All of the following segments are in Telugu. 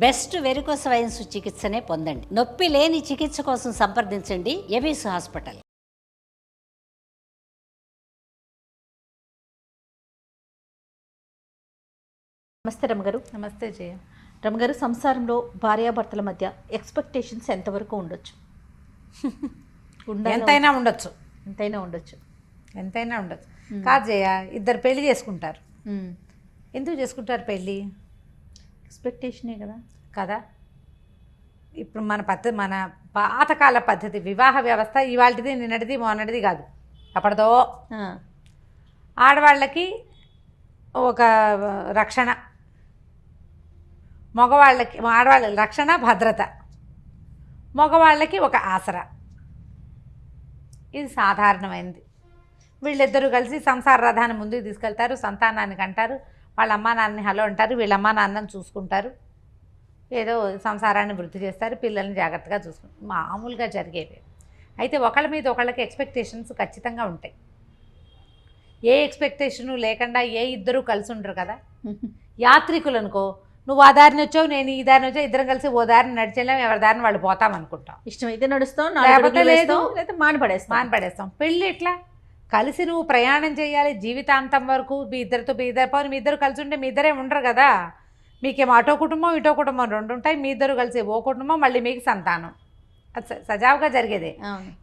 బెస్ట్ వెరికోస్ వెయిన్స్ చికిత్సనే పొందండి. నొప్పి లేని చికిత్స కోసం సంప్రదించండి ఎవిస్ హాస్పిటల్. నమస్తే రమగారు. నమస్తే జయ. రమగారు, సంసారంలో భార్యాభర్తల మధ్య ఎక్స్పెక్టేషన్స్ ఎంతవరకు ఉండొచ్చు? ఎంతైనా ఉండొచ్చు. ఎంతైనా ఉండొచ్చు. కాదు జయ, ఇద్దరు పెళ్లి చేసుకుంటారు. ఎందుకు చేసుకుంటారు పెళ్ళి? ఎక్స్పెక్టేషనే కదా. ఇప్పుడు మన పాతకాల పద్ధతి వివాహ వ్యవస్థ ఇవాళది నిన్నటిది మొన్నటిది కాదు, అప్పటిదో. ఆడవాళ్ళకి ఒక రక్షణ, మగవాళ్ళకి ఆడవాళ్ళ రక్షణ భద్రత, మగవాళ్ళకి ఒక ఆసరా. ఇది సాధారణమైనది. వీళ్ళిద్దరూ కలిసి సంసార రథాన్ని ముందుకు తీసుకెళ్తారు, సంతానానికి అంటారు, వాళ్ళ అమ్మా నాన్నని హలో అంటారు, వీళ్ళ అమ్మా నాన్నని చూసుకుంటారు, ఏదో సంసారాన్ని వృద్ధి చేస్తారు, పిల్లల్ని జాగ్రత్తగా చూసుకుంటారు. మామూలుగా జరిగేవి. అయితే ఒకళ్ళ మీద ఒకళ్ళకి ఎక్స్పెక్టేషన్స్ ఖచ్చితంగా ఉంటాయి. ఏ ఎక్స్పెక్టేషను లేకుండా ఇద్దరూ కలిసి ఉండరు కదా. యాత్రికులు అనుకో, నువ్వు ఆ దారిని వచ్చావు, నేను ఈ దారిని వచ్చావు, ఇద్దరం కలిసి ఓ దారిని నడిచేలాం, ఎవరి దారిని వాళ్ళు పోతాం అనుకుంటాం. ఇష్టమైతే నడుస్తాం, లేకపోతే లేదు, మానపడేస్తాం. పెళ్ళి ఎట్లా? కలిసి నువ్వు ప్రయాణం చేయాలి జీవితాంతం వరకు. మీ ఇద్దరు కలిసి ఉంటే మీ ఇద్దరే ఉండరు కదా. మీకేమో అటో కుటుంబం ఇటో కుటుంబం రెండు ఉంటాయి, మీ ఇద్దరు కలిసి ఓ కుటుంబం, మళ్ళీ మీకు సంతానం. అది సజావుగా జరిగేదే.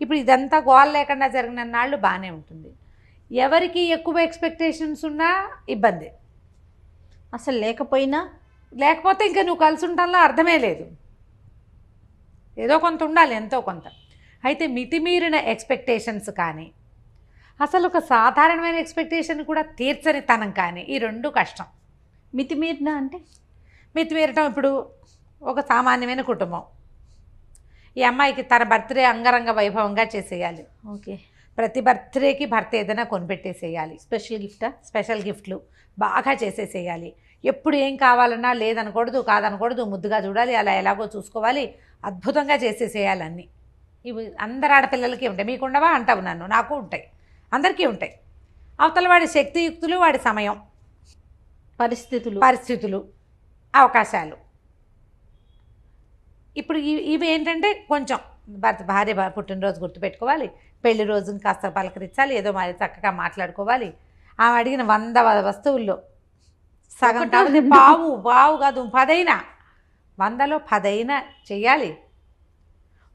ఇప్పుడు ఇదంతా గోల్ లేకుండా జరిగిన నాళ్ళు బాగానే ఉంటుంది. ఎవరికి ఎక్కువ ఎక్స్పెక్టేషన్స్ ఉన్నా ఇబ్బంది. అసలు లేకపోతే ఇంకా నువ్వు కలిసి ఉండటంలో అర్థమే లేదు. ఏదో కొంత ఉండాలి, ఎంతో కొంత. అయితే మితిమీరిన ఎక్స్పెక్టేషన్స్ కానీ, అసలు ఒక సాధారణమైన ఎక్స్పెక్టేషన్ కూడా తీర్చని తనం కానీ, ఈ రెండు కష్టం. మితిమీరటం ఇప్పుడు ఒక సామాన్యమైన కుటుంబం. ఈ అమ్మాయికి తన బర్త్డే అంగరంగ వైభవంగా చేసేయాలి. ఓకే. ప్రతి బర్త్డేకి భర్త ఏదైనా కొనిపెట్టేసేయాలి. స్పెషల్ గిఫ్ట్లు బాగా చేసేసేయాలి. ఎప్పుడు ఏం కావాలన్నా లేదనకూడదు, కాదనకూడదు, ముద్దుగా చూడాలి, అలా ఎలాగో చూసుకోవాలి, అద్భుతంగా చేసేసేయాలి అన్నీ. ఇవి అందరు ఆడపిల్లలకి ఉంటాయి. మీకు ఉండవా అంటావు నన్ను, నాకు ఉంటాయి, అందరికీ ఉంటాయి. అవతల వాడి శక్తియుక్తులు, వాడి సమయం, పరిస్థితులు, అవకాశాలు. ఇప్పుడు ఇవి ఏంటంటే కొంచెం భార్య పుట్టినరోజు గుర్తుపెట్టుకోవాలి, పెళ్లి రోజుని కాస్త పలకరించాలి, ఏదో మరి చక్కగా మాట్లాడుకోవాలి. ఆమె అడిగిన 100 వస్తువుల్లో సగం కాదు, పావు కాదు 10 100లో 10 చెయ్యాలి.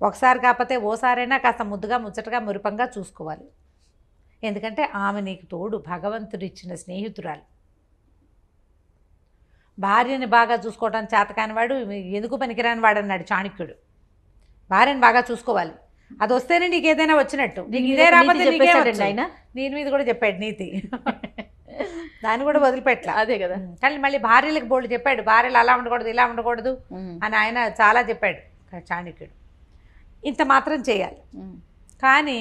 ఒకసారి కాకపోతే ఓసారైనా కాస్త ముద్దుగా ముచ్చటగా మురిపంగా చూసుకోవాలి. ఎందుకంటే ఆమె నీకు తోడు, భగవంతుడిచ్చిన స్నేహితురాలు. భార్యని బాగా చూసుకోవడం చేతకాని వాడు ఎందుకు పనికిరాని వాడు అన్నాడు చాణక్యుడు. భార్యని బాగా చూసుకోవాలి, అది వస్తేనే నీకు ఏదైనా వచ్చినట్టు. నీకు ఇదే రాకపోతే ఆయన నేను మీద కూడా చెప్పాడు నీతి. దాన్ని కూడా వదిలిపెట్టలే. అదే కదా. కానీ మళ్ళీ భార్యలకు బోల్డ్ చెప్పాడు, భార్యలు అలా ఉండకూడదు ఇలా ఉండకూడదు అని ఆయన చాలా చెప్పాడు చాణక్యుడు. ఇంత మాత్రం చేయాలి. కానీ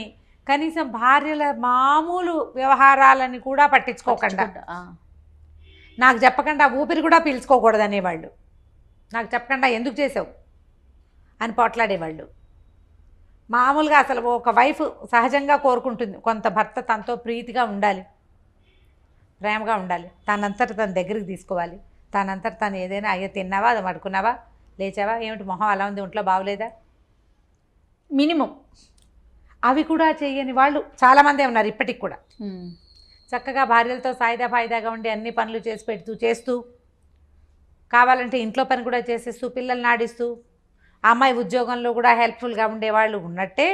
కనీసం భార్యల మామూలు వ్యవహారాలని కూడా పట్టించుకోకుండా, నాకు చెప్పకుండా ఊపిరి కూడా పీల్చుకోకూడదు అనేవాళ్ళు. నాకు చెప్పకుండా ఎందుకు చేసావు అని పోట్లాడేవాళ్ళు. మామూలుగా అసలు ఒక వైఫ్ సహజంగా కోరుకుంటుంది కొంత భర్త తనతో ప్రీతిగా ఉండాలి, ప్రేమగా ఉండాలి, తనంతట తన దగ్గరికి తీసుకోవాలి, తనంతట తను ఏదైనా అయ్యో తిన్నావా, అది పడుకున్నావా, లేచావా, ఏమిటి మొహం అలా ఉంది, ఒంట్లో బాగోలేదా, మినిమం అవి కూడా చేయని వాళ్ళు చాలామందే ఉన్నారు ఇప్పటికి కూడా. చక్కగా భార్యలతో ఫాయిదాగా ఉండి అన్ని పనులు చేస్తూ కావాలంటే ఇంట్లో పని కూడా చేసేస్తూ పిల్లల్ని ఆడిస్తూ అమ్మాయి ఉద్యోగంలో కూడా హెల్ప్ఫుల్గా ఉండేవాళ్ళు ఉన్నట్టే,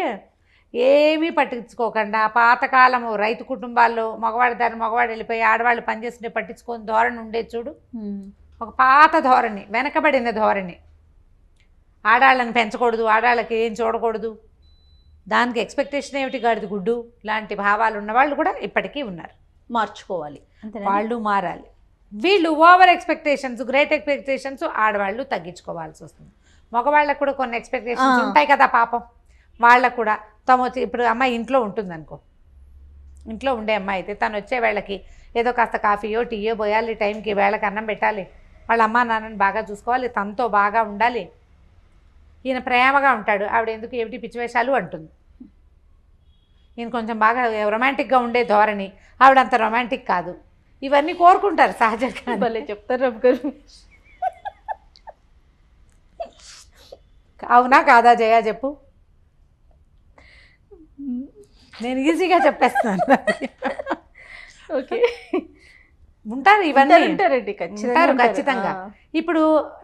ఏమీ పట్టించుకోకుండా పాతకాలము రైతు కుటుంబాల్లో మగవాడు వెళ్ళిపోయి ఆడవాళ్ళు పనిచేస్తుంటే పట్టించుకొని ధోరణి ఉండేది చూడు. ఒక పాత ధోరణి, వెనకబడిన ధోరణి. ఆడాళ్ళని పెంచకూడదు, ఆడాళ్ళకి ఏం చూడకూడదు, దానికి ఎక్స్పెక్టేషన్ ఏమిటి, గాడిది గుడ్డు లాంటి భావాలు ఉన్నవాళ్ళు కూడా ఇప్పటికీ ఉన్నారు. మార్చుకోవాలి, వాళ్ళు మారాలి. వీళ్ళు ఓవర్ ఎక్స్పెక్టేషన్స్, గ్రేట్ ఎక్స్పెక్టేషన్స్ ఆడవాళ్ళు తగ్గించుకోవాల్సి వస్తుంది. మగవాళ్ళకు కూడా కొన్ని ఎక్స్పెక్టేషన్స్ ఉంటాయి కదా పాపం. వాళ్ళకు కూడా ఇప్పుడు అమ్మాయి ఇంట్లో ఉంటుంది అనుకో, ఇంట్లో ఉండే అమ్మాయి అయితే తను వచ్చే వేళకి ఏదో కాస్త కాఫీయో టీయో పోయాలి, టైంకి వేళకి అన్నం పెట్టాలి, వాళ్ళ అమ్మా నాన్నని బాగా చూసుకోవాలి, తనతో బాగా ఉండాలి. ఈయన ప్రేమగా ఉంటాడు, ఆవిడ ఎందుకు ఏమిటి పిచ్చివేషాలు అంటుంది. ఈయన కొంచెం బాగా రొమాంటిక్గా ఉండే ధోరణి, ఆవిడంత రొమాంటిక్ కాదు. ఇవన్నీ కోరుకుంటారు సహజంగా. భలే చెప్తారు రమ్మ గారు. అవునా కాదా జయ చెప్పు. నేను ఈజీగా చెప్పేస్తాను. ఓకే, ఉంటారు ఇవన్నీ ఉంటారండి, ఉంటారు ఖచ్చితంగా. ఇప్పుడు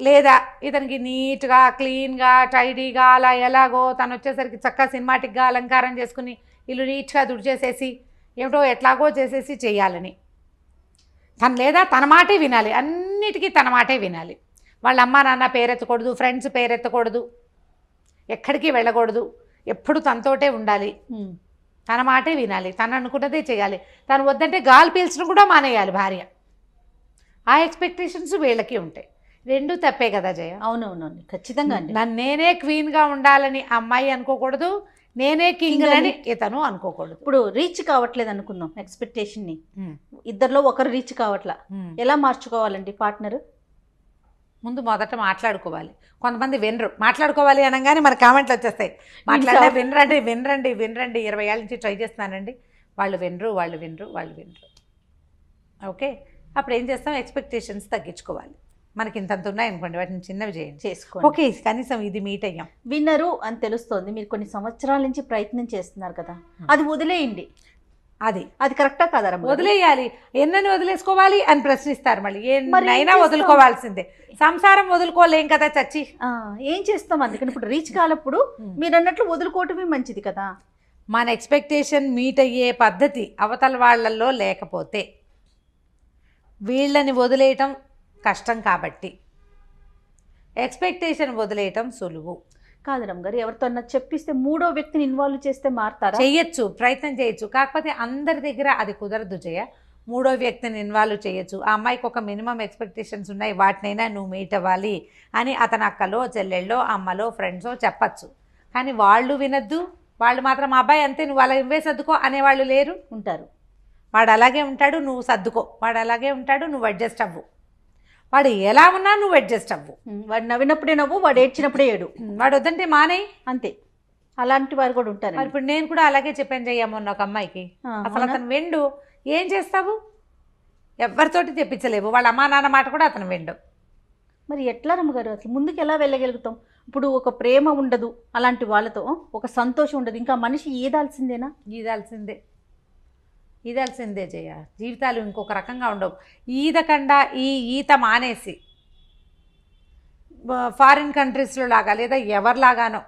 లేదా ఇతనికి నీట్గా క్లీన్గా టైడీగా అలా ఎలాగో తను వచ్చేసరికి చక్కగా సినిమాటిక్గా అలంకారం చేసుకుని ఇల్లు నీట్గా దుడిచేసేసి ఏమిటో ఎట్లాగో చేసేసి చేయాలని తను, లేదా తన మాటే వినాలి, అన్నిటికీ తన మాటే వినాలి. వాళ్ళ అమ్మ నాన్న పేరెత్తకూడదు, ఫ్రెండ్స్ పేరెత్తకూడదు, ఎక్కడికి వెళ్ళకూడదు, ఎప్పుడు తనతోటే ఉండాలి, తన మాటే వినాలి, తను అనుకున్నదే చేయాలి. తను వద్దంటే గాలి పీల్చడం కూడా మానేయాలి భార్య. ఆ ఎక్స్పెక్టేషన్స్ వీళ్ళకి ఉంటాయి. రెండూ తప్పే కదా జయ. అవునవునండి, ఖచ్చితంగా అండి. నన్ను నేనే క్వీన్గా ఉండాలని అమ్మాయి అనుకోకూడదు, నేనే కింగ్ అని ఇతను అనుకోకూడదు. ఇప్పుడు రీచ్ కావట్లేదు అనుకుందాం ఎక్స్పెక్టేషన్ని, ఇద్దరిలో ఒకరు రీచ్ కావట్లా, ఎలా మార్చుకోవాలండి పార్ట్నర్? ముందు మొదట మాట్లాడుకోవాలి. కొంతమంది వినరు, మాట్లాడుకోవాలి అనగానే మన కామెంట్లు వచ్చేస్తాయి, వినరండి వినరండి వినరండి, 20 ఏళ్ళ నుంచి ట్రై చేస్తున్నానండి, వాళ్ళు వినరు. ఓకే, అప్పుడు ఏం చేస్తాం, ఎక్స్పెక్టేషన్స్ తగ్గించుకోవాలి. మనకి ఇంతంత ఉన్నాయనుకోండి, వాటిని చిన్నవి చేసుకోండి. ఓకే, కనీసం ఇది మీట్ అయ్యాం, విన్నరు అని తెలుస్తోంది. మీరు కొన్ని సంవత్సరాల నుంచి ప్రయత్నం చేస్తున్నారు కదా, అది వదిలేయండి. అది కరెక్టా కదా? వదిలేయాలి. ఎన్నని వదిలేసుకోవాలి అని ప్రశ్నిస్తారు మళ్ళీ. అయినా వదులుకోవాల్సిందే. సంసారం వదులుకోలేం కదా చచ్చి. ఏం చేస్తాం? అందుకని ఇప్పుడు రీచ్ కాలప్పుడు మీరు అన్నట్లు వదులుకోవటమే మంచిది కదా. మన ఎక్స్పెక్టేషన్ మీట్ అయ్యే పద్ధతి అవతల వాళ్ళల్లో లేకపోతే వీళ్ళని వదిలేయటం కష్టం, కాబట్టి ఎక్స్పెక్టేషన్ వదిలేయటం సులువు కాదు రమ్మగారు. ఎవరితో చెప్పిస్తే మూడో వ్యక్తిని ఇన్వాల్వ్ చేస్తే మారుతారా? చేయొచ్చు, ప్రయత్నం చేయొచ్చు. కాకపోతే అందరి దగ్గర అది కుదరదు జయ. మూడో వ్యక్తిని ఇన్వాల్వ్ చేయొచ్చు. ఆ అమ్మాయికి ఒక మినిమం ఎక్స్పెక్టేషన్స్ ఉన్నాయి, వాటినైనా నువ్వు మీట్ అవ్వాలి అని అతని అక్కలో చెల్లెళ్ళో అమ్మలో ఫ్రెండ్సో చెప్పచ్చు. కానీ వాళ్ళు వినద్దు. వాళ్ళు మాత్రం మా అబ్బాయి అంతే, నువ్వు అలా ఇవ్వే సర్దుకో అనేవాళ్ళు లేరు. ఉంటారు. వాడు అలాగే ఉంటాడు, నువ్వు సర్దుకో. వాడు అలాగే ఉంటాడు, నువ్వు అడ్జస్ట్ అవ్వు. వాడు ఎలా ఉన్నా నువ్వు అడ్జస్ట్ అవ్వు. వాడు నవ్వినప్పుడే నవ్వు, వాడు ఏడ్చినప్పుడే ఏడు. వాడు వద్దంటే మానేయి, అంతే. అలాంటి వారు కూడా ఉంటారు. ఇప్పుడు నేను కూడా అలాగే చెప్పాను చెయ్యమన్న ఒక అమ్మాయికి. అసలు అతను వెండు, ఏం చేస్తావు? ఎవరితోటి తెప్పించలేవు. వాళ్ళ అమ్మా నాన్న మాట కూడా అతను వెండు. మరి ఎట్లా రమ్మగారు, అసలు ముందుకు ఎలా వెళ్ళగలుగుతాం? ఇప్పుడు ఒక ప్రేమ ఉండదు అలాంటి వాళ్ళతో, ఒక సంతోషం ఉండదు, ఇంకా మనిషి ఈదాల్సిందేనా? ఈదాల్సిందే జయ. జీవితాలు ఇంకొక రకంగా ఉండవు. ఈదకుండా ఈత మానేసి ఫారిన్ కంట్రీస్లో లాగా లేదా ఎవరిలాగానో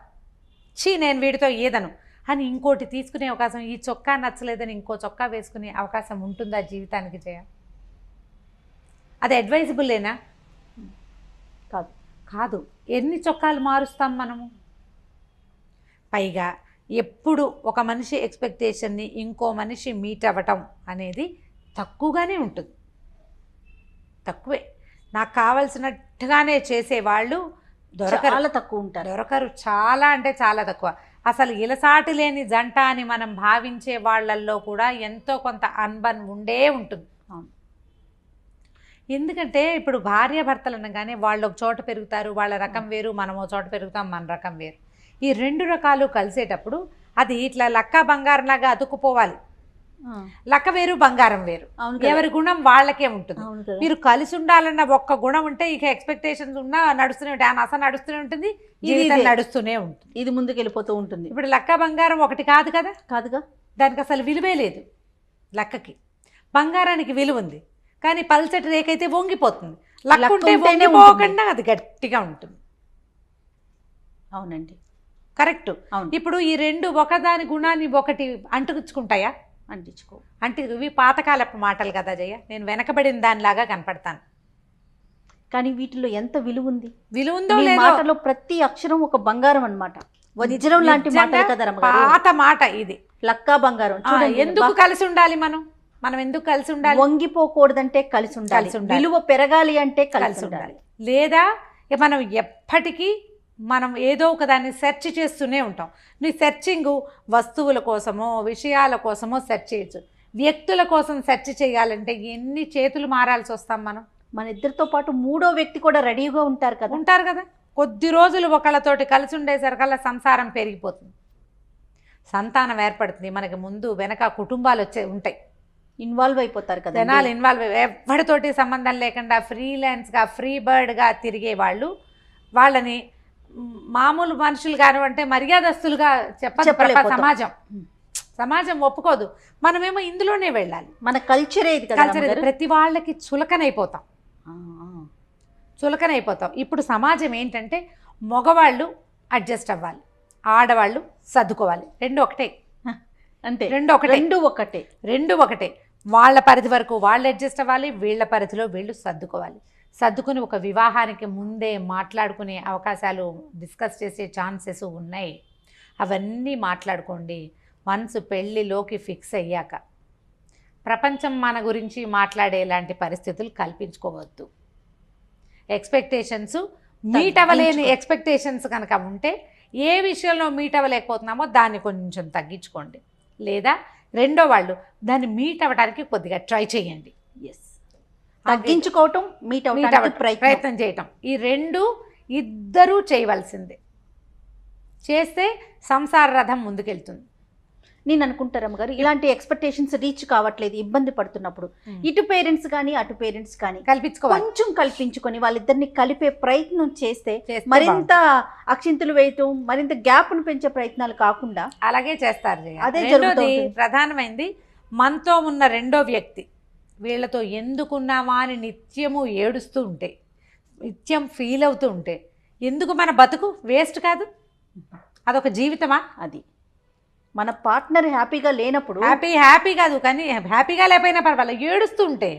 నేను వీడితో ఈదను అని ఇంకోటి తీసుకునే అవకాశం, ఈ చొక్కా నచ్చలేదని ఇంకో చొక్కా వేసుకునే అవకాశం ఉంటుందా జీవితానికి జయ? అది అడ్వైజబుల్లేనా? కాదు. ఎన్ని చొక్కాలు మారుస్తాం మనము? పైగా ఎప్పుడు ఒక మనిషి ఎక్స్పెక్టేషన్ని ఇంకో మనిషి మీట్ అవ్వటం అనేది తక్కువగానే ఉంటుంది. తక్కువే. నాకు కావలసినట్టుగానే చేసేవాళ్ళు చాలా తక్కువ ఉంటారు. దొరకరు. చాలా అంటే చాలా తక్కువ. అసలు ఇలసాటి లేని జంట అని మనం భావించే వాళ్ళల్లో కూడా ఎంతో కొంత అన్బన్ ఉండే ఉంటుంది. ఎందుకంటే ఇప్పుడు భార్యాభర్తలు అనగానే వాళ్ళు ఒక చోట పెరుగుతారు, వాళ్ళ రకం వేరు, మనం ఒక చోట పెరుగుతాం, మన రకం వేరు. ఈ రెండు రకాలు కలిసేటప్పుడు అది ఇట్లా లక్క బంగారంలాగా అతుక్కుపోవాలి. లక్క వేరు, బంగారం వేరు. ఎవరి గుణం వాళ్ళకే ఉంటుంది. మీరు కలిసి ఉండాలన్న ఒక్క గుణం ఉంటే ఇక ఎక్స్పెక్టేషన్స్ ఉన్నా నడుస్తూనే ఉంటాయి. ఆ నస నడుస్తూనే ఉంటుంది, జీవితం నడుస్తూనే ఉంటుంది, ఇది ముందుకు వెళ్ళిపోతూ ఉంటుంది. ఇప్పుడు లక్క బంగారం ఒకటి కాదు కదా. కాదుగా. దానికి అసలు విలువే లేదు. లక్కకి బంగారానికి విలువ ఉంది, కానీ పల్చటి రేకైతే వంగిపోతుంది. లక్క ఉంటే వంగిపోకుండా అది గట్టిగా ఉంటుంది. అవునండి, కరెక్ట్. ఇప్పుడు ఈ రెండు ఒకదాని గుణాన్ని ఒకటి అంటుకుంటాయా? ఇవి పాతకాలపు మాటలు కదా జయ. నేను వెనకబడిన దానిలాగా కనపడతాను, కానీ వీటిలో ఎంత విలువ ఉంది? విలువ ఉందో లేదో. మాటలో ప్రతి అక్షరం ఒక బంగారం అన్నమాట, వజ్రం లాంటి మాట కదా. పాత మాట ఇది, లక్కా బంగారం. ఎందుకు కలిసి ఉండాలి? మనం ఎందుకు కలిసి ఉండాలి? వంగిపోకూడదంటే కలిసి ఉండాలి, విలువ పెరగాలి అంటే కలిసి ఉండాలి. లేదా మనం ఎప్పటికీ మనం ఏదో ఒక దాన్ని సెర్చ్ చేస్తూనే ఉంటాం. నీ సెర్చింగ్ వస్తువుల కోసమో విషయాల కోసమో సెర్చ్ చేయొచ్చు. వ్యక్తుల కోసం సెర్చ్ చేయాలంటే ఎన్ని చేతులు మారాల్సి వస్తాం మనం. మన ఇద్దరితో పాటు మూడో వ్యక్తి కూడా రెడీగా ఉంటారు కదా. కొద్ది రోజులు ఒకళ్ళతోటి కలిసి ఉండేసరికల్లా సంసారం పెరిగిపోతుంది, సంతానం ఏర్పడుతుంది. మనకి ముందు వెనక కుటుంబాలు ఉంటాయి, ఇన్వాల్వ్ అయిపోతారు కదా. జనాలు ఇన్వాల్వ్ ఎవరితోటి సంబంధం లేకుండా ఫ్రీలాన్స్గా ఫ్రీ బర్డ్గా తిరిగే వాళ్ళని మామూలు మనుషులు కానివంటే మర్యాదస్తులుగా చెప్పలేకపోతాం. సమాజం ఒప్పుకోదు. మనమేమో ఇందులోనే వెళ్ళాలి. మన కల్చరే ఇది కదా కల్చర్ అమ్మగారు. ప్రతి వాళ్ళకి చులకనైపోతాం. ఆ, ఆ. చులకనైపోతాం. ఇప్పుడు సమాజం ఏంటంటే మగవాళ్ళు అడ్జస్ట్ అవ్వాలి, ఆడవాళ్ళు సర్దుకోవాలి. రెండు ఒకటే. అంతే, రెండు ఒకటే. రెండు ఒకటే. వాళ్ళ పరిధి వరకు వాళ్ళు అడ్జస్ట్ అవ్వాలి, వీళ్ళ పరిధిలో వీళ్ళు సర్దుకోవాలి. సర్దుకుని ఒక వివాహానికి ముందే మాట్లాడుకునే అవకాశాలు, డిస్కస్ చేసే ఛాన్సెస్ ఉన్నాయి. అవన్నీ మాట్లాడుకోండి. మనసు పెళ్ళిలోకి ఫిక్స్ అయ్యాక ప్రపంచం మన గురించి మాట్లాడేలాంటి పరిస్థితులు కల్పించుకోవద్దు. ఎక్స్పెక్టేషన్స్ మీట్ అవ్వలేని ఎక్స్పెక్టేషన్స్ కనుక ఉంటే, ఏ విషయంలో మీట్ అవ్వలేకపోతున్నామో దాన్ని కొంచెం తగ్గించుకోండి. లేదా రెండో వాళ్ళు దాన్ని మీట్ అవ్వడానికి కొద్దిగా ట్రై చేయండి. తగ్గించుకోవటం, మీట్ అవ్వడానికి ప్రయత్నం చేయటం, ఈ రెండు ఇద్దరూ చేయవలసిందే. చేస్తే సంసార రథం ముందుకెళ్తుంది. నేను అనుకుంటారమ్మ గారు, ఇలాంటి ఎక్స్పెక్టేషన్స్ రీచ్ కావట్లేదు, ఇబ్బంది పడుతున్నప్పుడు ఇటు పేరెంట్స్ కానీ అటు పేరెంట్స్ కానీ కల్పించుకోవాలి. కొంచెం కల్పించుకొని వాళ్ళిద్దరిని కలిపే ప్రయత్నం చేస్తే మరింత అక్షింతలు వేయటం, మరింత గ్యాప్ను పెంచే ప్రయత్నాలు కాకుండా అలాగే చేస్తారు. అదే రెండోది ప్రధానమైంది, మనతో ఉన్న రెండో వ్యక్తి వీళ్ళతో ఎందుకున్నామా అని నిత్యము ఏడుస్తూ ఉంటే, నిత్యం ఫీల్ అవుతూ ఉంటే, ఎందుకు మన బతుకు వేస్ట్ కాదు? అదొక జీవితమా? అది మన పార్ట్నర్ హ్యాపీగా లేనప్పుడు, హ్యాపీ కాదు కానీ హ్యాపీగా లేకపోయినా పర్వాలేదు, ఏడుస్తూ ఉంటే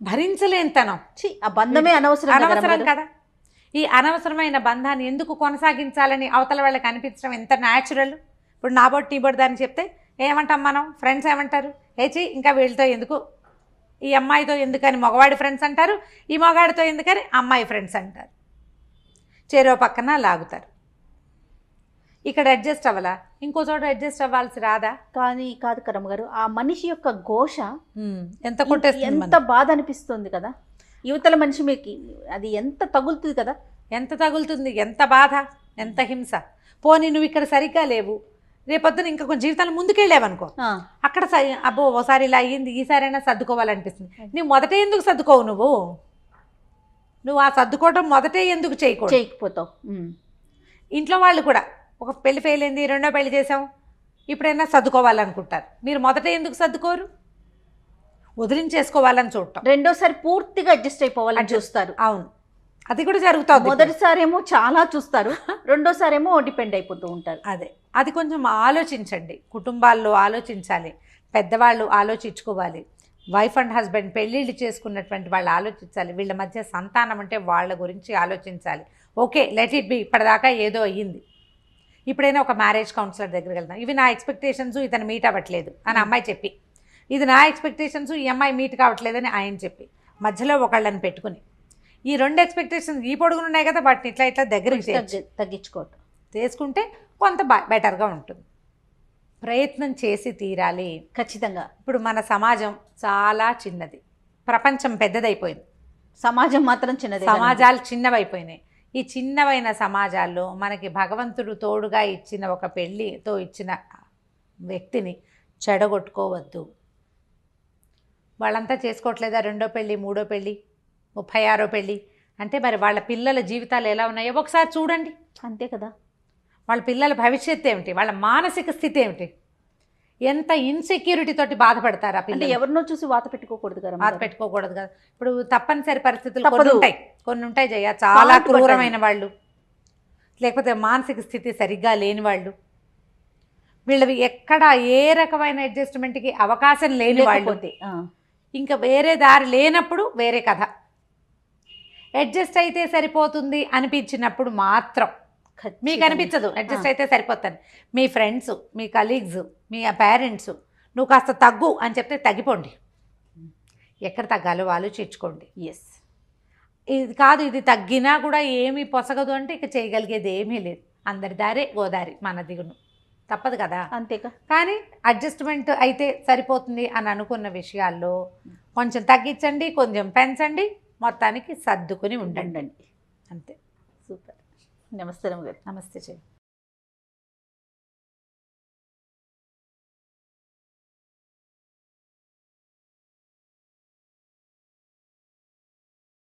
భరించలేనితనం. ఆ బంధమే అనవసరం కదా. ఈ అనవసరమైన బంధాన్ని ఎందుకు కొనసాగించాలని అవతల వాళ్ళకి అనిపించడం ఎంత న్యాచురల్. ఇప్పుడు నా బోట్ టీ బోట్ దాన్ని చెప్తే ఏమంటాం మనం? ఫ్రెండ్స్ ఏమంటారు? ఏచి ఇంకా వీళ్ళతో ఎందుకు, ఈ అమ్మాయితో ఎందుకని మగవాడి ఫ్రెండ్స్ అంటారు, ఈ మగాడితో ఎందుకని అమ్మాయి ఫ్రెండ్స్ అంటారు. చెరో పక్కన లాగుతారు. ఇక్కడ అడ్జస్ట్ అవ్వాలా, ఇంకో చోట అడ్జస్ట్ అవ్వాల్సి రాదా? కానీ కాదు కరమ్మ గారు, ఆ మనిషి యొక్క ఘోష ఎంత కొట్టేస్తుంది, ఎంత బాధ అనిపిస్తుంది కదా. యువతల మనిషి మీకు అది ఎంత తగులుతుంది కదా. ఎంత తగులుతుంది, ఎంత బాధ, ఎంత హింస. పోనీ నువ్వు ఇక్కడ సరిగ్గా లేవు, రేపొద్దున ఇంకా కొంచెం జీవితాలు ముందుకెళ్ళావనుకో, అక్కడ అబ్బో ఓసారి ఇలా అయ్యింది, ఈసారైనా సర్దుకోవాలనిపిస్తుంది. నువ్వు మొదటే ఎందుకు సర్దుకోవు? నువ్వు ఆ సర్దుకోవటం మొదటే ఎందుకు చేయకపోతావు? ఇంట్లో వాళ్ళు కూడా ఒక పెళ్లి ఫెయిల్ అయింది, రెండో పెళ్లి చేసాం, ఇప్పుడైనా సర్దుకోవాలనుకుంటారు. మీరు మొదట ఎందుకు సర్దుకోరు? వదిలించేసుకోవాలని చూడటం. రెండోసారి పూర్తిగా అడ్జస్ట్ అయిపోవాలని చూస్తారు. అవును, అది కూడా జరుగుతుంది. మొదటిసారేమో చాలా చూస్తారు, రెండోసారేమో డిపెండ్ అయిపోతూ ఉంటారు. అది కొంచెం ఆలోచించండి. కుటుంబాల్లో ఆలోచించాలి, పెద్దవాళ్ళు ఆలోచించుకోవాలి. వైఫ్ అండ్ హస్బెండ్ పెళ్ళిళ్ళు చేసుకున్నటువంటి వాళ్ళు ఆలోచించాలి. వీళ్ళ మధ్య సంతానం అంటే వాళ్ళ గురించి ఆలోచించాలి. ఓకే, లెట్ ఇట్ బి, ఇప్పటిదాకా ఏదో అయ్యింది, ఇప్పుడైనా ఒక మ్యారేజ్ కౌన్సిలర్ దగ్గరికి వెళ్తాం. ఇవి నా ఎక్స్పెక్టేషన్స్, ఇతను మీట్ అవ్వట్లేదు అని అమ్మాయి చెప్పి, ఇది నా ఎక్స్పెక్టేషన్స్, ఈ అమ్మాయి మీట్ కావట్లేదని ఆయన చెప్పి, మధ్యలో ఒకళ్ళని పెట్టుకుని ఈ రెండు ఎక్స్పెక్టేషన్స్ ఈ పొడుగులు ఉన్నాయి కదా, వాటిని ఇట్లా ఇట్లా దగ్గరికి తగ్గించుకోవటం చేసుకుంటే కొంత బెటర్గా ఉంటుంది. ప్రయత్నం చేసి తీరాలి ఖచ్చితంగా. ఇప్పుడు మన సమాజం చాలా చిన్నది, ప్రపంచం పెద్దదైపోయింది, సమాజం మాత్రం చిన్నది, సమాజాలు చిన్నవైపోయినాయి. ఈ చిన్నవైన సమాజాల్లో మనకి భగవంతుడు తోడుగా ఇచ్చిన ఒక పెళ్ళితో ఇచ్చిన వ్యక్తిని చెడగొట్టుకోవద్దు. వాళ్ళంతా చేసుకోవట్లేదా రెండో పెళ్ళి, మూడో పెళ్ళి, 36వ పెళ్ళి అంటే మరి వాళ్ళ పిల్లల జీవితాలు ఎలా ఉన్నాయో ఒకసారి చూడండి. అంతే కదా. వాళ్ళ పిల్లల భవిష్యత్తు ఏమిటి, వాళ్ళ మానసిక స్థితి ఏమిటి, ఎంత ఇన్సెక్యూరిటీ తోటి బాధపడతారు ఆ పిల్లలు. ఎవరినో చూసి వాత పెట్టుకోకూడదు కదా, వాత పెట్టుకోకూడదు కదా. ఇప్పుడు తప్పనిసరి పరిస్థితులు కొన్ని ఉంటాయి జయ, చాలా క్రూరమైన వాళ్ళు, లేకపోతే మానసిక స్థితి సరిగ్గా లేని వాళ్ళు, వీళ్ళవి ఎక్కడ ఏ రకమైన అడ్జస్ట్మెంట్కి అవకాశం లేని వాళ్ళు, ఇంకా వేరే దారి లేనప్పుడు వేరే కథ. అడ్జస్ట్ అయితే సరిపోతుంది అనిపించినప్పుడు మాత్రం, మీకు అనిపించదు అడ్జస్ట్ అయితే సరిపోతాను, మీ ఫ్రెండ్స్, మీ కలీగ్స్, మీ పేరెంట్స్ నువ్వు కాస్త తగ్గు అని చెప్తే తగ్గిపోండి. ఎక్కడ తగ్గాలో ఆలోచించుకోండి. ఇది కాదు, ఇది తగ్గినా కూడా ఏమీ పొసగదు అంటే ఇక చేయగలిగేది ఏమీ లేదు. అందరి దారే గోదారి, మన దిగును తప్పదు కదా. అంతేకా. కానీ అడ్జస్ట్మెంట్ అయితే సరిపోతుంది అని అనుకున్న విషయాల్లో కొంచెం తగ్గించండి, కొంచెం పెంచండి, మొత్తానికి సర్దుకుని ఉండండి. అంతే. సూపర్. నమస్తే. నమస్తే చెయ్యి.